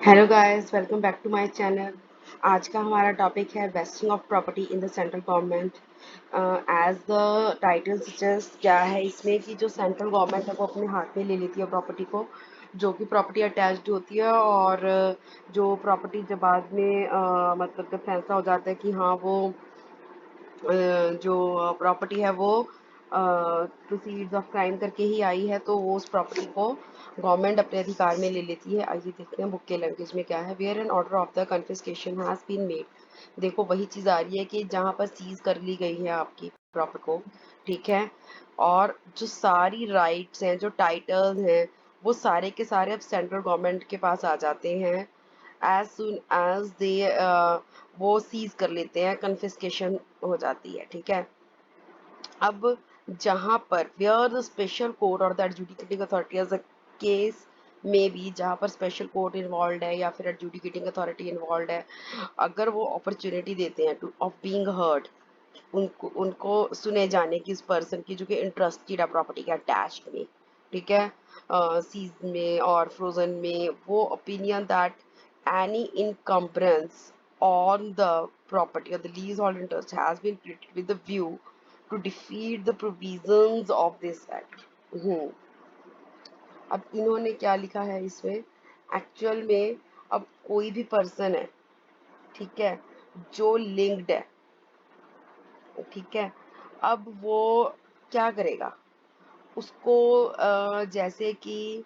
Hello guys, welcome back to my channel. आज का हमारा टॉपिक है vesting of property in the central government. As the title suggest, क्या है इसमें कि जो सेंट्रल गवर्नमेंट है वो अपने हाथ में ले लेती है प्रॉपर्टी को, जो कि प्रॉपर्टी अटैच्ड होती है। और जो प्रॉपर्टी जब बाद में मतलब जब फैसला हो जाता है कि हाँ वो जो प्रॉपर्टी है वो प्रोसीड्स ऑफ क्राइम करके ही आई है, तो वो उस प्रॉपर्टी को गवर्नमेंट अपने अधिकार में ले लेती है। आइए देखते हैं बुक के लैंग्वेज में क्या है। Where an order of the confiscation has been made. देखो वही चीज़ आ रही है कि जहाँ पर सीज कर ली गई है आपकी प्रॉपर्टी को, ठीक है, और जो सारी राइट्स हैं, जो टाइटल्स हैं, वो सारे के सारे अब सेंट्रल गवर्नमेंट के पास आ जाते हैं। एज सुन एज दे वो सीज कर लेते हैं, कन्फिस्केशन हो जाती है, ठीक है। अब जहां पर वेयर द स्पेशल कोर्ट और the adjudicating authority as a case में भी, जहां पर स्पेशल कोर्ट इन्वॉल्व है या फिर एडजुडिकेटिंग अथॉरिटी इन्वॉल्व है, अगर वो अपॉर्चुनिटी देते हैं टू ऑफ बीइंग हर्ड, उनको उनको सुने जाने की, उस पर्सन की जो कि इंटरेस्टेड है प्रॉपर्टी के अटैच्ड में, ठीक है, सीज में और फ्रोजन में, वो opinion that any encumbrance on the property or the leasehold interest has been created with the view to defeat the provisions of this act। हम्म। अब इन्होंने क्या लिखा है इसमें, एक्चुअल में अब कोई भी पर्सन है, ठीक है, जो लिंक्ड है, ठीक है, अब वो क्या करेगा, उसको जैसे कि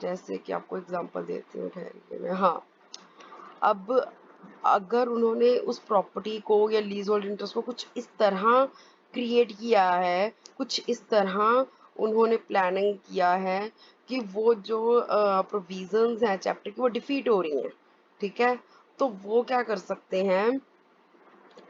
जैसे कि आपको एग्जांपल देती हूँ, ठहरिए मैं, हाँ। अब अगर उन्होंने उस प्रॉपर्टी को या लीज होल्ड इंटरेस्ट को कुछ इस तरह क्रिएट किया है, कुछ इस तरह उन्होंने प्लानिंग किया है कि वो जो प्रोविजंस हैं चैप्टर की वो डिफीट हो रही हैं, ठीक है, तो वो क्या कर सकते हैं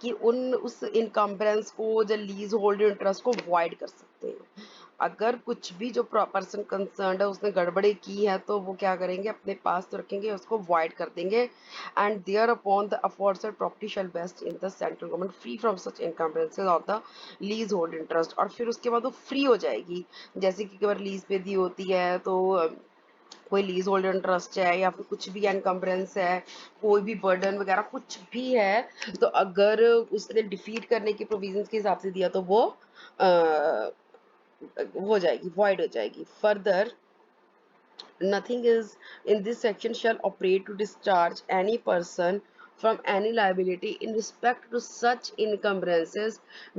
कि उन उस इनकम्बरेंस को या लीज होल्ड इंटरेस्ट को वॉइड कर सकते हैं। अगर कुछ भी जो पर्सन कंसर्न है उसने गड़बड़ी की है, तो वो क्या करेंगे, अपने पास तो रखेंगे, उसको वॉइड कर देंगे। And thereupon the aforesaid property shall vest in the central government free from such encumbrances of the leasehold interest. और फिर उसके बाद वो फ्री हो जाएगी। जैसे कि अगर लीज पे दी होती है तो कोई लीज होल्ड इंटरेस्ट है या फिर कुछ भी एनकम्बरेंस है, कोई भी बर्डन वगैरह कुछ भी है, तो अगर उसने डिफीट करने के प्रोविजंस के हिसाब से दिया तो वो हो जाएगी, वॉइड हो जाएगी। Further, nothing is in this section shall operate to discharge any person from any liability in respect to such encumbrances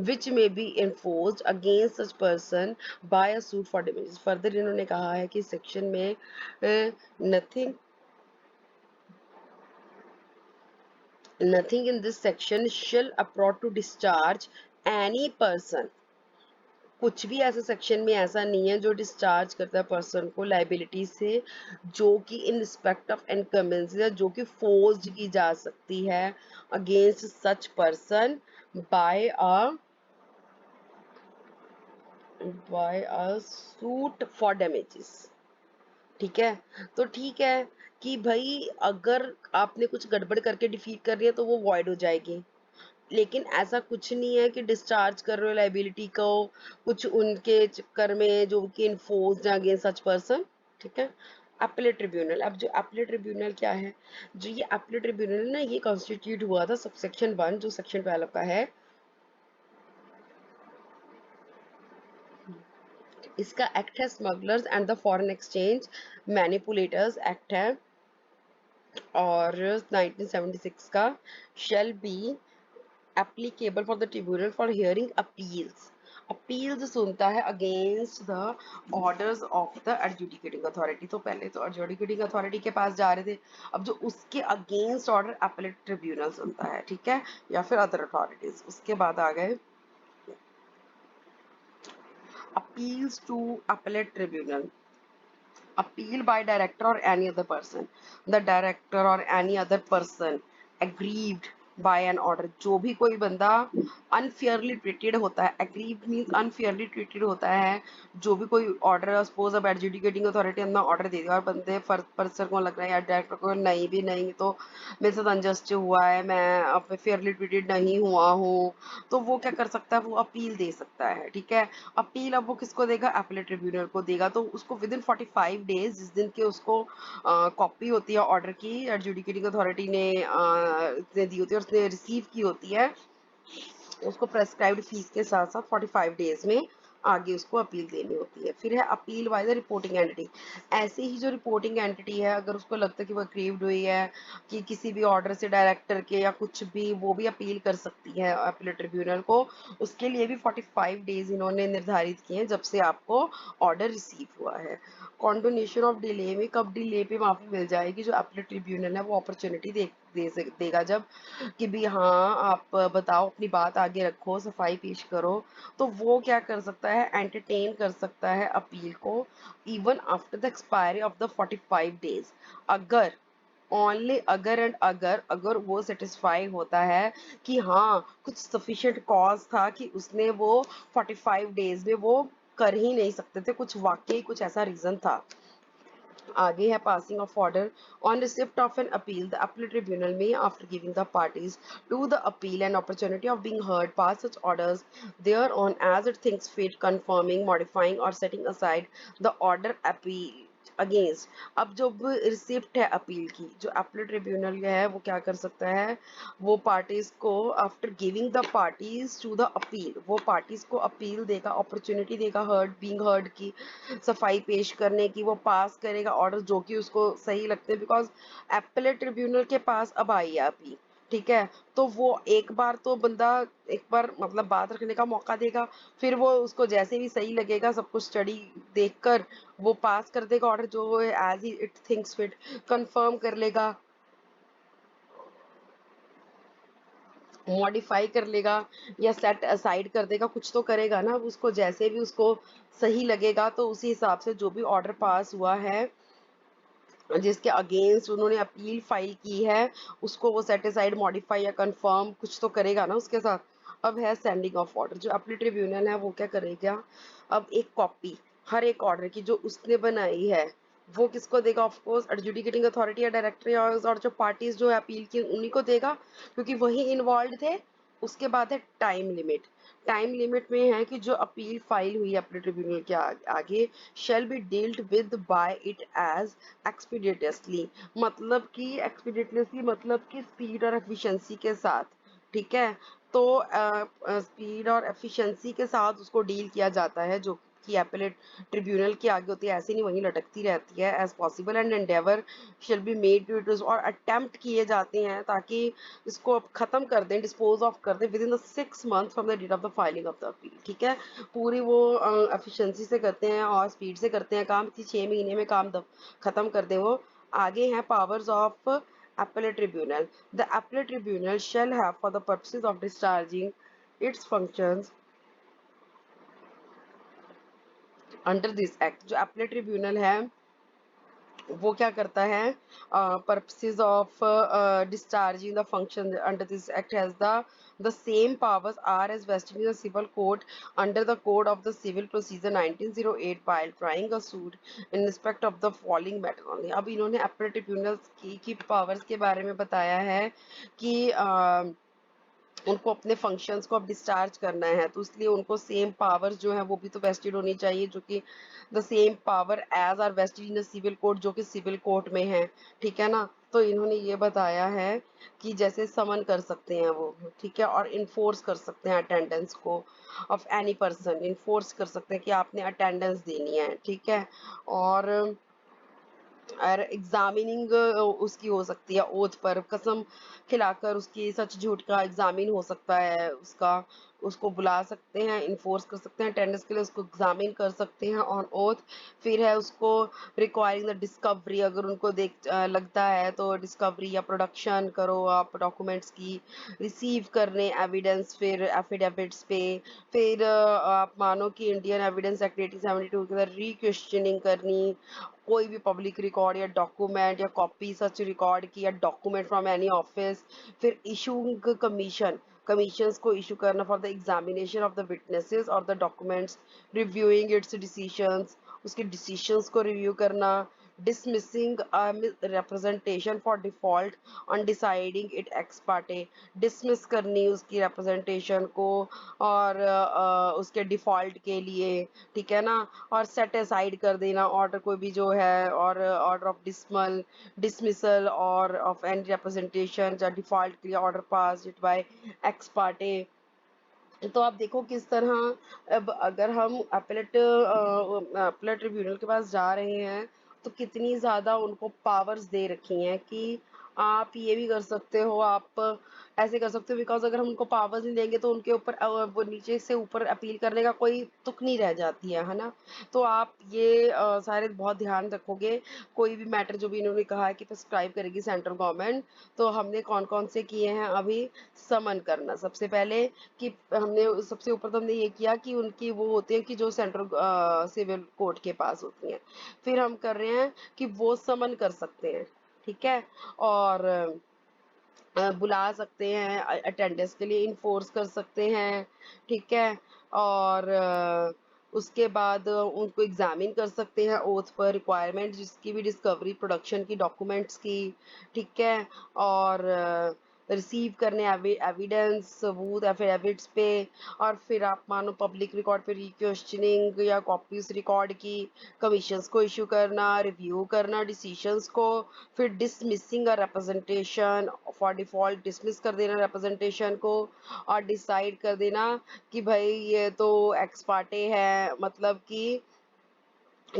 which may be enforced against such person by a suit for damages। further इन्होंने कहा है कि section में nothing nothing in this section shall approach to discharge any person। कुछ भी ऐसा section में ऐसा नहीं है जो डिस्चार्ज करता है पर्सन को लाइबिलिटी से, जो कि इन रिस्पेक्ट ऑफ इनकम्बेंसी है, जो कि फोर्स्ड की जा सकती है against such person by a suit for damages, ठीक है। तो ठीक है कि भाई अगर आपने कुछ गड़बड़ करके डिफीट कर रही है तो वो वॉइड हो जाएगी, लेकिन ऐसा कुछ नहीं है कि डिस्चार्ज कर रहे हो लाइबिलिटी को कुछ उनके चक्कर में जो कि इन्फोर्स्ड है अगेंस्ट सच पर्सन, ठीक है। अपीलेट ट्रिब्यूनल, अब जो अपीलेट ट्रिब्यूनल क्या है, जो ये अपीलेट ट्रिब्यूनल ना, ये कॉन्स्टिट्यूट हुआ था सब सेक्शन 1 जो सेक्शन 12 का है। इसका एक्ट है smugglers and the foreign exchange manipulators act है, और 1976 का shall be applicable for the tribunal for hearing appeals। Appeals सुनता है against the orders of the adjudicating authority. तो पहले तो एडजुडिकेटिंग अथॉरिटी के पास जा रहे थे, अब जो उसके अगेंस्ट ऑर्डर अपीलेट ट्रिब्यूनल सुनता है, ठीक है, या फिर अदर अथॉरिटीज। उसके बाद आ गए appeals to appellate tribunal. appeal by director or any other person, the director or any other person aggrieved by an order. जो भी कोई बंदा अनफेयरली ट्रीटेड होता है, एग्रीव मीन्स अनफेयरली ट्रीटेड होता है, जो भी कोई ऑर्डर, सपोज अब एडजुडिकेटिंग अथॉरिटी अपना ऑर्डर दे दिया और बंदे पर्सन को लग रहा है या डायरेक्टर को नहीं भी नहीं तो मेरे साथ अनजस्ट हुआ है, मैं अब फेयरली ट्रीटेड नहीं हुआ हूँ, तो वो क्या कर सकता है, वो अपील दे सकता है। ठीक है, अपील अब वो किसको देगा, अपीलेट ट्रिब्यूनल को देगा। तो उसको विद इन 45 डेज, जिस दिन के उसको कॉपी होती है ऑर्डर की, एडजुडिकेटिंग अथॉरिटी ने दी होती है और उसने रिसीव की होती है, उसको प्रेस्क्राइब्ड फीस के साथ साथ 45 डेज में आगे उसको अपील देनी होती है। फिर है appeal by the reporting entity. ऐसे ही जो रिपोर्टिंग एंटिटी है, अगर उसको लगता है कि वो अग्रीव्ड हुई है कि किसी भी ऑर्डर से डायरेक्टर के या कुछ भी, वो भी अपील कर सकती है अपील ट्रिब्यूनल को। उसके लिए भी 45 डेज इन्होंने निर्धारित किए हैं जब से आपको ऑर्डर रिसीव हुआ है। कॉन्डोनेशन ऑफ डिले में कब डिले पे माफी मिल जाएगी, जो अपील ट्रिब्यूनल है वो अपॉर्चुनिटी देगा जब कि भी हाँ आप बताओ, अपनी बात आगे रखो, सफाई पेश करो, तो वो क्या कर सकता है, एंटरटेन कर सकता है अपील को even after the expiry of the 45 days. अगर, ओनली अगर एंड अगर, अगर वो सेटिस्फाई होता है कि हाँ कुछ सफिशिएंट कॉज था कि उसने वो 45 डेज में वो कर ही नहीं सकते थे, कुछ वाकई कुछ ऐसा रीजन था। आगे है passing of order on receipt of an appeal the appeal tribunal में after giving the parties to the appeal an opportunity of being heard pass such orders there on as it thinks fit confirming modifying और setting aside the order appeal against. अब जो receipt है appeal की, जो appeal tribunal है वो क्या कर सकता है, वो पार्टीज को after giving the parties to the appeal, वो पार्टीज को अपील देगा, अपॉर्चुनिटी देगा हर्ड बीइंग हर्ड की, सफाई पेश करने की, वो पास करेगा ऑर्डर जो कि उसको सही लगते हैं। बिकॉज एप्पलेट ट्रिब्यूनल के पास अब आई है अपील, ठीक है, तो वो एक बार तो बंदा एक बार मतलब बात रखने का मौका देगा, फिर वो उसको जैसे भी सही लगेगा सब कुछ स्टडी देखकर वो पास कर देगा ऑर्डर, जो एज ही इट थिंक्स फिट कंफर्म कर लेगा, मॉडिफाई कर लेगा या सेट असाइड कर देगा, कुछ तो करेगा ना, अब उसको जैसे भी उसको सही लगेगा तो उसी हिसाब से जो भी ऑर्डर पास हुआ है जिसके अगेंस्ट उन्होंने अपील फाइल की है, उसको वो सेटिसाइड मॉडिफाई या कंफर्म कुछ तो करेगा ना उसके साथ। अब है सेंडिंग ऑफ ऑर्डर, जो अपील ट्रिब्यूनल है वो क्या करेगा, अब एक कॉपी हर एक ऑर्डर की जो उसने बनाई है वो किसको देगा, ऑफ कोर्स एडजुडिकेटिंग अथॉरिटी या डायरेक्टर और जो पार्टीज जो अपील की उन्हीं को देगा, क्योंकि वही इन्वॉल्व थे। उसके बाद है टाइम लिमिट। टाइम लिमिट में है कि जो अपील फाइल हुई है अपने ट्रिब्यूनल के आगे shall be dealt with by it as expeditiously, मतलब कि एक्सपीडियसली मतलब कि स्पीड और एफिशिएंसी के साथ। ठीक है, तो स्पीड और एफिशिएंसी के साथ उसको डील किया जाता है, जो कि एपेलेट ट्रिब्यूनल के आगे होती है, ऐसे नहीं वहीं लटकती रहती है। As possible and endeavour shall be made to it, और अटेम्प्ट किए जाते हैं ताकि इसको अब खत्म कर दें, डिस्पोज ऑफ कर दें within the 6 month from the date of the filing of the appeal. ठीक है, पूरी वो एफिशिएंसी से करते हैं और स्पीड से करते हैं काम कि 6 महीने में काम खत्म कर दें वो। आगे हैं powers of appellate tribunal. The appellate tribunal shall have for the purposes of discharging its functions under this act। जो appellate tribunal है वो क्या करता है, purposes of discharging the function under this act has the same powers are as vested in the civil court under the code of the civil procedure 1908 while trying a suit in respect of the following matter only। अब इन्होंने appellate tribunals की powers के बारे में बताया है कि उनको अपने फंक्शंस को अब डिस्चार्ज करना है, तो इसलिए उनको सेम पावर्स जो है वो भी तो वेस्टेड होनी चाहिए, जो कि the same power as are vested in civil court, जो कि सिविल कोर्ट में है। ठीक है ना, तो इन्होंने ये बताया है कि जैसे समन कर सकते हैं वो, ठीक है, और इन्फोर्स कर सकते हैं अटेंडेंस को ऑफ एनी पर्सन, इन्फोर्स कर सकते हैं कि आपने अटेंडेंस देनी है। ठीक है, और एग्जामिनिंग उसकी हो सकती है ओथ पर, कसम खिलाकर उसकी सच झूठ का एग्जामिन हो सकता है उसका। उसको बुला सकते हैं, इन्फोर्स कर सकते हैं अटेंडेंस के लिए, उसको एग्जामिन कर सकते हैं ऑन ओथ। फिर है उसको रिक्वायरिंग द डिस्कवरी, अगर उनको लगता है तो डिस्कवरी या प्रोडक्शन करो आप डॉक्यूमेंट्स की, रिसीव करने एविडेंस फिर एफिडेविट्स पे। फिर आप मानो कि इंडियन एविडेंस एक्ट 1872 के अंदर री-क्वेश्चनिंग करनी, कोई भी पब्लिक रिकॉर्ड या डॉक्यूमेंट या कॉपी सच रिकॉर्ड की या डॉक्यूमेंट फ्रॉम एनी ऑफिस। फिर इशूइंग कमीशंस को इशू करना for the examination of the witnesses और the documents, reviewing its decisions, उसके डिसीशंस को रिव्यू करना, dismissing a representation for default on deciding it ex parte, dismiss करनी उसकी representation को और उसके default के लिए, ठीक है ना, और set aside कर देना order कोई भी जो है, और order of dismissal और of any representation या default के लिए order passed it by ex parte। तो आप देखो किस तरह अब अगर हम अपलेट ट्रिब्यूनल के पास जा रहे हैं तो कितनी ज़्यादा उनको पावर्स दे रखी हैं कि आप ये भी कर सकते हो, आप ऐसे कर सकते हो, बिकॉज अगर हम उनको पावर्स नहीं देंगे तो उनके ऊपर वो नीचे से ऊपर अपील करने का कोई तुक नहीं रह जाती है ना। तो आप ये सारे बहुत ध्यान रखोगे, कोई भी मैटर जो भी इन्होंने कहा है कि प्रिस्क्राइब करेगी सेंट्रल गवर्नमेंट, तो हमने कौन कौन से किए हैं अभी। समन करना सबसे पहले, कि हमने सबसे ऊपर तो हमने ये किया कि उनकी वो होती है कि जो सेंट्रल सिविल कोर्ट के पास होती हैं। फिर हम कर रहे हैं कि वो समन कर सकते हैं, ठीक है, और बुला सकते हैं अटेंडेंस के लिए, इन्फोर्स कर सकते हैं, ठीक है, और उसके बाद उनको एग्जामिन कर सकते हैं ओथ पर, रिक्वायरमेंट जिसकी भी डिस्कवरी प्रोडक्शन की डॉक्यूमेंट्स की, ठीक है, और रिसीव करने एविडेंस सबूत एफिडेविट्स पे, और फिर आप मानो पब्लिक रिकॉर्ड पे रिक्वेश्चनिंग या कॉपीज रिकॉर्ड की, कमीशंस को इशू करना, रिव्यू करना डिसीशंस को, फिर dismissing a representation for default, dismiss कर देना रिप्रेजेंटेशन को, और डिसाइड कर देना कि भाई ये तो एक्स पार्टे है, मतलब कि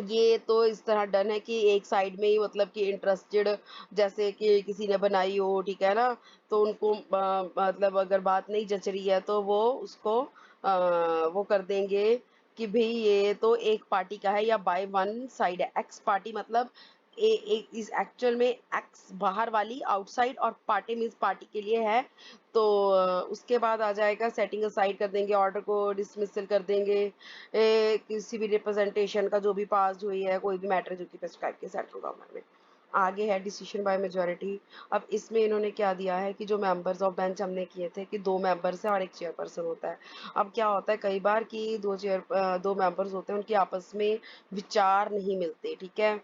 ये तो इस तरह डन है कि एक साइड में ही, मतलब कि इंटरेस्टेड, जैसे कि किसी ने बनाई हो, ठीक है ना, तो उनको मतलब अगर बात नहीं जच रही है तो वो उसको वो कर देंगे कि भाई ये तो एक पार्टी का है या बाय वन साइड है। एक्स पार्टी मतलब एक इस एक्चुअल में एक्स बाहर वाली आउटसाइड, और पार्टी मीन्स पार्टी के लिए है। तो उसके बाद आ जाएगा सेटिंग असाइड कर देंगे, ऑर्डर को डिसमिसल कर देंगे, किसी भी रिप्रेजेंटेशन का जो भी पास हुई है, कोई भी मैटर जो कि प्रेस्क्राइब किया सेंट्रल गवर्नमेंट में। आगे है डिसीजन बाय मेजोरिटी। अब इसमें इन्होंने क्या दिया है कि जो मेंबर्स ऑफ बेंच हमने किए थे कि 2 मेंबर्स है और 1 चेयरपर्सन होता है। अब क्या होता है कई बार कि 2 मेंबर्स होते हैं, उनके आपस में विचार नहीं मिलते, ठीक है,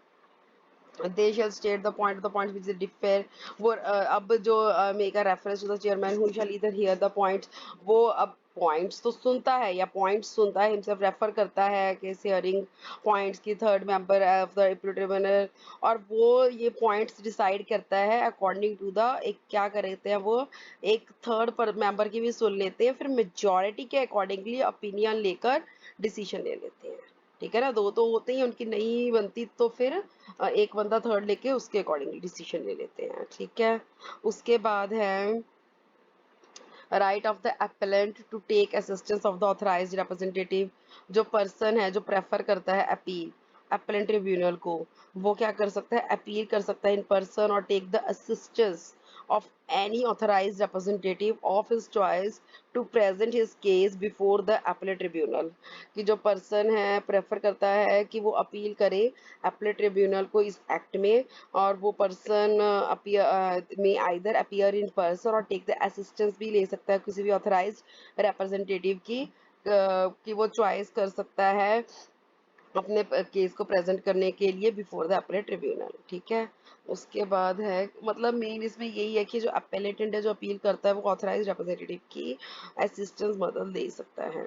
they shall state the points which they differ। वो अब जो make a reference to the chairman who shall either hear the points, वो अब पॉइंट्स तो सुनता है या पॉइंट्स सुनता है, हिमसेल्फ रेफर करता है कि हेयरिंग पॉइंट्स की third member of the tribunal, और वो ये पॉइंट्स डिसाइड करता है अकॉर्डिंग टू द, एक क्या करते हैं वो, एक थर्ड पर मेंबर की भी सुन लेते हैं, फिर मेजॉरिटी के अकॉर्डिंगली ओपिनियन लेकर डिसीजन ले लेते हैं, ठीक है ना। 2 तो होते ही, उनकी नहीं बनती तो फिर एक बंदा थर्ड लेके उसके अकॉर्डिंगली डिसीजन ले लेते हैं, ठीक है। उसके बाद है right of the appellant to take assistance of the authorised representative. जो पर्सन है जो प्रेफर करता है अपील अपेलेंट ट्रिब्यूनल को, वो क्या कर सकता है, अपील कर सकता है इन पर्सन और take the assistance of any authorized representative of his choice to present his case before the appellate tribunal। कि जो पर्सन है प्रेफर करता है कि वो अपील करे appellate tribunal को इस एक्ट में, और वो पर्सन में आइदर अपीयर इन पर्सन और टेक द असिस्टेंस भी ले सकता है किसी भी ऑथराइज्ड रिप्रेजेंटेटिव की, कि वो चॉइस कर सकता है अपने केस को प्रेजेंट करने के लिए बिफोर द अपीलेट ट्रिब्यूनल, ठीक है। उसके बाद है, मतलब मेन इसमें यही है कि जो अपेलेटेंट है जो अपील करता है वो ऑथराइज्ड रिप्रेजेंटेटिव की असिस्टेंस मदद ले सकता है।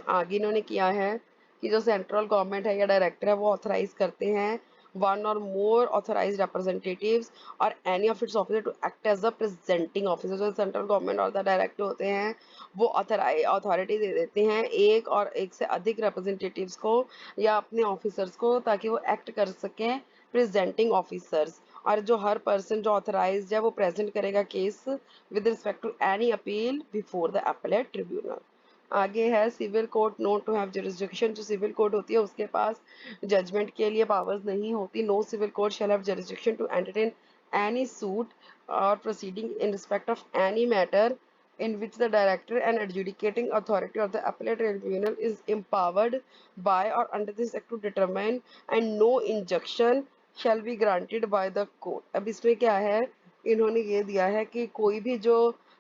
आगे इन्होंने किया है कि जो सेंट्रल गवर्नमेंट है या डायरेक्टर है वो ऑथराइज करते हैं वन और more authorised representatives or any of its officer to act as the presenting officer. जो सेंट्रल गवर्नमेंट और द डायरेक्टर होते हैं वो अथॉरिटी दे देते हैं एक और एक से अधिक रिप्रेजेंटेटिव्स को या अपने ऑफिसर्स को, ताकि वो एक्ट कर सकें प्रेजेंटिंग ऑफिसर्स, और जो हर पर्सन जो ऑथराइज्ड है वो प्रेजेंट करेगा case with respect to any appeal before the appellate tribunal. आगे है civil court not to have jurisdiction. जो सिविल कोर्ट होती है उसके पास जजमेंट के लिए पावर्स नहीं होती। No civil court shall have jurisdiction to entertain any suit or proceeding in respect of any matter in which the director and adjudicating authority of the appellate tribunal is empowered by or under this act to determine, and no injunction shall be granted by the court। अब इसमें क्या है, इन्होंने ये दिया है कि कोई भी जो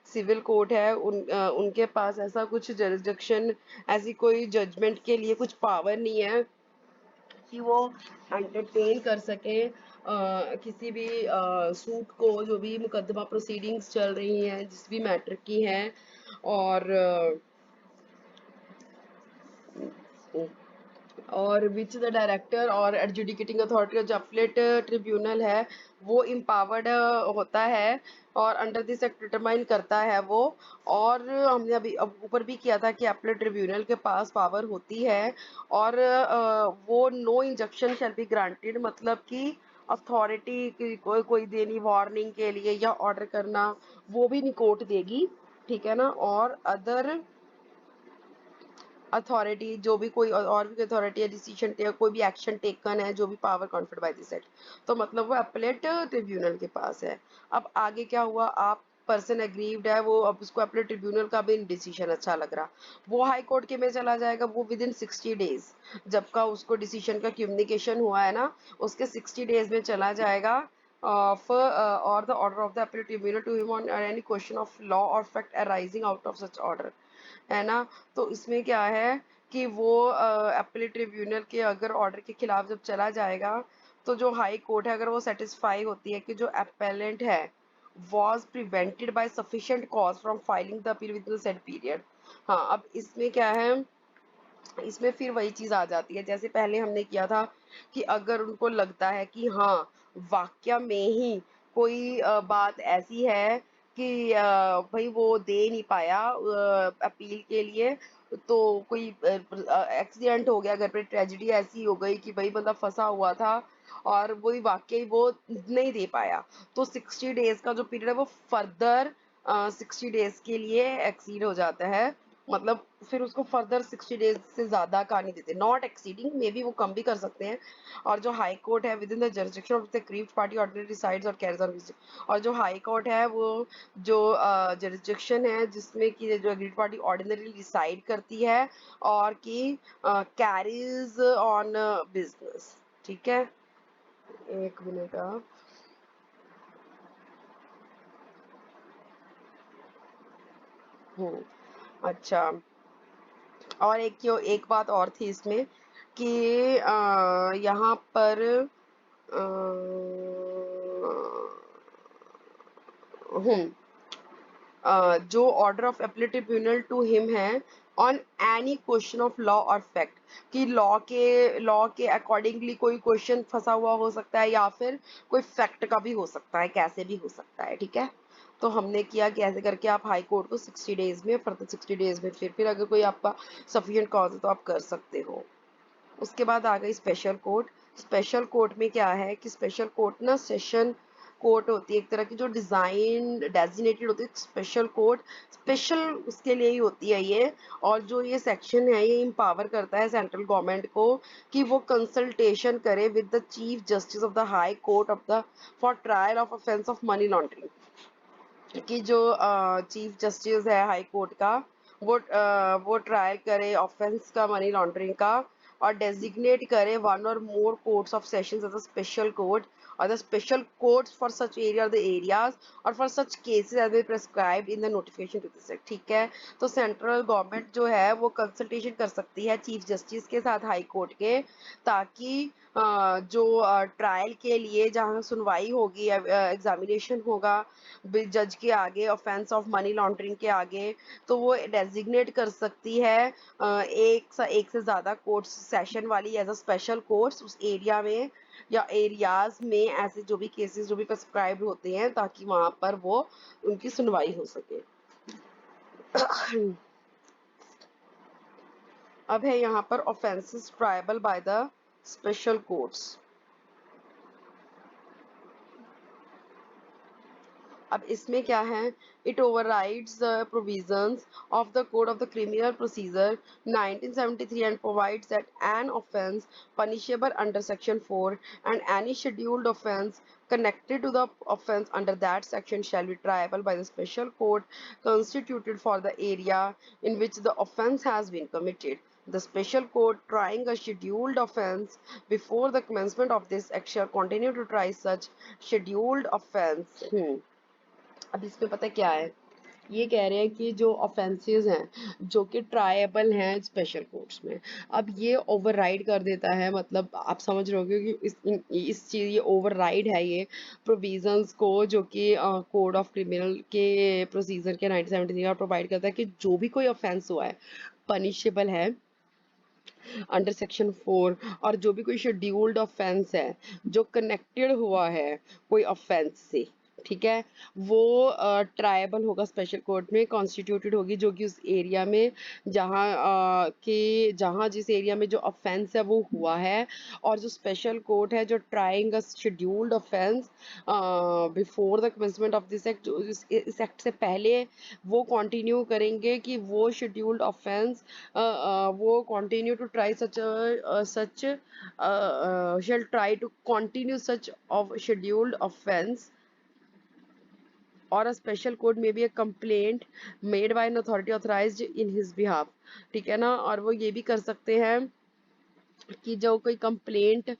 सिविल कोर्ट है उनके पास ऐसा कुछ जरिस्डिक्शन, ऐसी कोई जजमेंट के लिए कुछ पावर नहीं है कि वो एंटरटेन कर सके किसी भी सूट को, जो भी मुकदमा प्रोसीडिंग्स चल रही हैं जिस भी मैटर की हैं। और विच द डायरेक्टर और एडजुडिकेटिंग अथॉरिटी जो अपलेट ट्रिब्यूनल है वो इम्पावर्ड होता है और अंडर दिस एक्ट डिटरमाइन करता है वो। और हमने अभी अब ऊपर भी किया था कि अपलेट ट्रिब्यूनल के पास पावर होती है। और वो no injunction shall be granted, मतलब कि अथॉरिटी की कोई देनी वार्निंग के लिए या ऑर्डर करना वो भी नहीं कोर्ट देगी, ठीक है ना। और अदर अथॉरिटी, जो भी कोई और भी अथॉरिटी है डिसीजन कोई भी एक्शन टेकन है जो भी power conferred by this act, तो मतलब वो अपलेट ट्रिब्यूनल के पास है। अब आगे क्या हुआ, आप पर्सन एग्रीव्ड है वो, अब उसको अपने ट्रिब्यूनल का भी डिसीजन अच्छा लग रहा, वो हाई कोर्ट के में चला जाएगा। वो विद इन 60 डेज जब का उसको डिसीजन का कम्युनिकेशन हुआ है ना, उसके 60 डेज में चला जाएगा ऑफ और the order of the appeal tribunal to him on any question of law और fact arising out of such order, है ना। तो इसमें क्या है कि वो अपीलेट ट्रिब्यूनल के अगर ऑर्डर के खिलाफ जब चला जाएगा, तो जो हाई कोर्ट है अगर वो सेटिस्फाई होती है कि जो अपेलेंट है was prevented by sufficient cause from filing the appeal within the said period। हाँ, अब इसमें क्या है, इसमें फिर वही चीज आ जाती है जैसे पहले हमने किया था कि अगर उनको लगता है कि हाँ वाक्य में ही कोई बात ऐसी है कि भाई वो दे नहीं पाया अपील के लिए, तो कोई एक्सीडेंट हो गया घर पे, ट्रेजेडी ऐसी हो गई कि भाई बंदा फंसा हुआ था और वही वाकई वो नहीं दे पाया, तो 60 डेज का जो पीरियड है वो फर्दर 60 डेज के लिए एक्सीड हो जाता है। मतलब फिर उसको फर्दर 60 डेज से ज्यादा का नहीं देते, नॉट एक्सीडिंग, मे बी वो कम भी कर सकते हैं। और जो हाई कोर्ट है with in the jurisdiction of the aggrieved party ordinary decides और कैरीज ऑन, और जो हाई कोर्ट है वो जो जुरिस्डिक्शन है जिसमें कि जो एग्रीव्ड पार्टी ऑर्डिनरी डिसाइड करती है और कि कैरीज ऑन बिजनेस, ठीक है। एक मिनट आप, हम्म, अच्छा। और एक बात और थी इसमें कि यहाँ पर अ, हम्म जो order of appellate tribunal to him है on any question of law और फैक्ट, कि लॉ के अकॉर्डिंगली कोई क्वेश्चन फंसा हुआ हो सकता है या फिर कोई फैक्ट का भी हो सकता है, कैसे भी हो सकता है, ठीक है। तो हमने किया कि ऐसे करके आप हाई कोर्ट को 60 डेज में, फर्दर 60 डेज में फिर अगर कोई आपका सफिशिएंट कॉज है तो आप कर सकते हो। उसके बाद आ गई स्पेशल कोर्ट। स्पेशल कोर्ट में क्या है कि स्पेशल कोर्ट ना सेशन कोर्ट होती है एक तरह की, जो डिजाइन डेजिनेटेड होती है स्पेशल कोर्ट, स्पेशल उसके लिए ही होती है ये। और जो ये सेक्शन है ये इम्पावर करता है सेंट्रल गवर्नमेंट को कि वो कंसल्टेशन करे with the chief justice of the high court of the for trial of offence of money laundering, कि जो चीफ जस्टिस है हाई कोर्ट का वो ट्रायल करे ऑफेंस का मनी लॉन्ड्रिंग का, और डेजिग्नेट करे वन और more courts of sessions as a special court, और the special courts for such area the areas और for such cases as be prescribed in the notification to this act, ठीक है। तो central government जो है वो consultation कर सकती है चीफ जस्टिस के साथ हाई कोर्ट के, ताकि जो ट्रायल के लिए जहाँ सुनवाई होगी, एग्जामिनेशन होगा जज के आगे ऑफेंस ऑफ मनी लॉन्ड्रिंग के आगे, तो वो डेजिग्नेट कर सकती है एक से ज्यादा कोर्ट्स सेशन वाली एज अ स्पेशल कोर्ट्स उस एरिया में या एरियाज में, ऐसे जो भी केसेस जो भी प्रेस्क्राइब होते हैं ताकि वहां पर वो उनकी सुनवाई हो सके। अब है यहाँ पर offences tribal by the special courts. अब इसमें क्या है, it overrides the provisions of the code of the criminal procedure 1973 and provides that an offence punishable under section 4 and any scheduled offense connected to the offense under that section shall be triable by the special court constituted for the area in which the offense has been committed. The special court trying a scheduled offense before the commencement of this act shall continue to try such scheduled offense. अब इसमें पता क्या है, ये कह रहे हैं कि जो ऑफेंसेस हैं जो कि ट्राएबल हैं स्पेशल कोर्ट्स में, अब ये ओवरराइड कर देता है, मतलब आप समझ रहे होगे कि इस चीज़ ये ओवरराइड है ये प्रोविजंस को जो कि कोड ऑफ क्रिमिनल के प्रोसीजर के 1973 का प्रोवाइड करता है कि जो भी कोई ऑफेंस हुआ है पनिशेबल है अंडर सेक्शन 4, और जो भी कोई शेड्यूल्ड ऑफेंस है जो कनेक्टेड हुआ है कोई ऑफेंस से, ठीक है, वो ट्रायबल होगा स्पेशल कोर्ट में, कॉन्स्टिट्यूटेड होगी जो कि उस एरिया में जहाँ जिस एरिया में जो ऑफेंस है वो हुआ है, और जो स्पेशल कोर्ट है जो trying a scheduled offence before the commencement of this act, जो इस एक्ट से पहले वो कंटिन्यू करेंगे कि वो शेड्यूल्ड ऑफेंस वो continue to try such shall try to continue such of scheduled offense, or a special court may be a complaint made by an authority authorized in his behalf, ठीक है ना। और वो ये भी कर सकते हैं कि जो कोई कंप्लेंट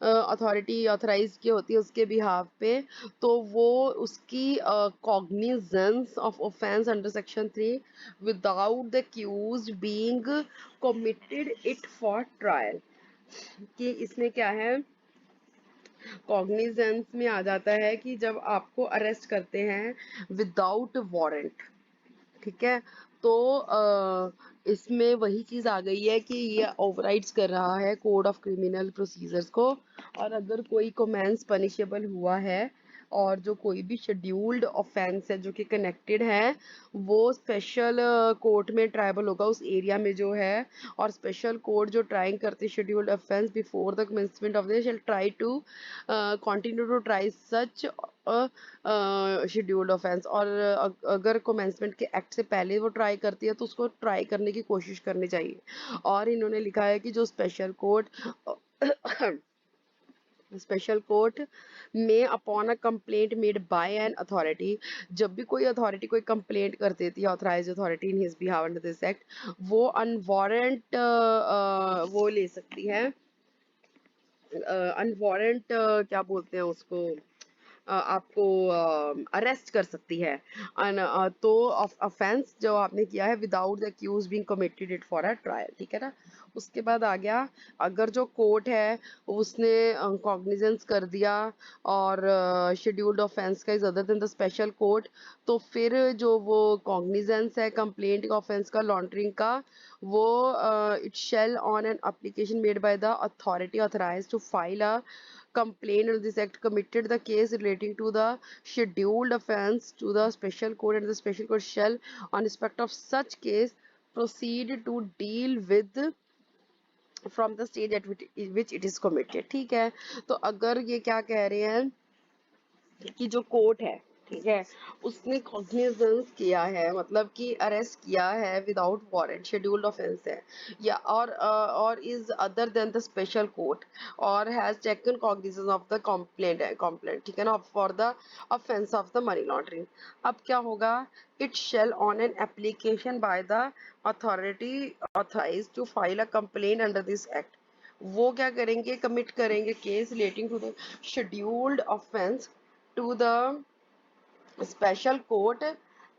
अथॉरिटी ऑथराइज की होती है उसके बिहाफ पे, तो वो उसकी cognizance of offence under section 3 without the accused being committed it for trial, कि इसमें क्या है, कॉग्निजेंस में आ जाता है कि जब आपको अरेस्ट करते हैं विदाउट वारंट, ठीक है, तो इसमें वही चीज़ आ गई है कि ये ओवरराइड्स कर रहा है कोड ऑफ क्रिमिनल प्रोसीजर्स को, और अगर कोई कमेंस पनिशेबल हुआ है और जो कोई भी शेड्यूल्ड ऑफेंस है जो कि कनेक्टेड है वो स्पेशल कोर्ट में ट्राइबल होगा उस एरिया में जो है, और स्पेशल कोर्ट जो ट्राइंग करते scheduled offence before the commencement of this shall try to continue to try such scheduled offence, और अगर कमेंसमेंट के एक्ट से पहले वो ट्राई करती है तो उसको ट्राई करने की कोशिश करनी चाहिए। और इन्होंने लिखा है कि जो स्पेशल कोर्ट में upon a complaint made by an authority, जब भी कोई अथॉरिटी कोई कंप्लेंट कर देती है authorised authority in his behalf under this act, वो अनवारंट वो ले सकती है, अनवारंट क्या बोलते हैं उसको, आपको अरेस्ट कर सकती है, तो ऑफेंस जो आपने किया है without the accused being committed it for a trial, ठीक है ना। उसके बाद आ गया, अगर जो कोर्ट है उसने कॉग्निजेंस कर दिया और शेड्यूल्ड ऑफेंस का is other than the special court, तो फिर जो वो कॉग्निजेंस है कंप्लेंट ऑफेंस का लॉन्ड्रिंग का, वो it shall on an application made by the authority authorised to file a complaint under this act committed the case relating to the scheduled offence to the special court, and the special court shall on respect of such case proceed to deal with from the stage at which it is committed, ठीक है। तो अगर ये क्या कह रहे हैं कि जो कोर्ट है, ठीक है, उसने कॉग्निजेंस किया है, मतलब कि अरेस्ट किया है विदाउट वारंट, शेड्यूल्ड ऑफेंस है, या और is other than the special court, और has taken cognizance of the complaint, ठीक है ना, for the offence of the money laundering. अब क्या होगा, it shall on an application by the authority authorised to file a complaint under this act, वो क्या करेंगे, कमिट करेंगे case relating to the scheduled offence to the special court,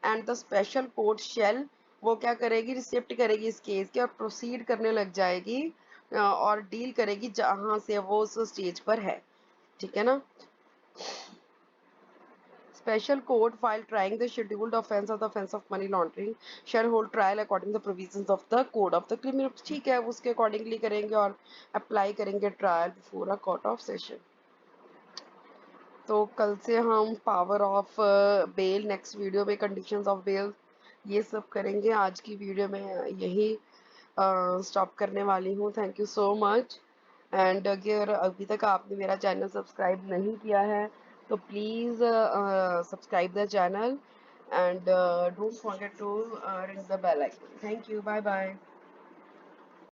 and the special court shall वो क्या करेगी, receipt करेगी इस case के और प्रोसीड करने लग जाएगी और डील करेगी जहां से वो उस स्टेज पर है, ठीक है ना। Special court while trying the scheduled offense of the offense of money laundering shall hold trial according to the provisions of the code of the criminal, ठीक है, उसके अकॉर्डिंगली करेंगे और अप्लाई करेंगे trial before a court of session. तो कल से हम power of bail, next video में कंडीशंस ऑफ बेल, ये सब करेंगे। आज की वीडियो में यही स्टॉप करने वाली हूँ। Thank you so much. And अगर अभी तक आपने मेरा चैनल सब्सक्राइब नहीं किया है So please subscribe the channel and don't forget to ring the bell icon. Thank you. Bye bye.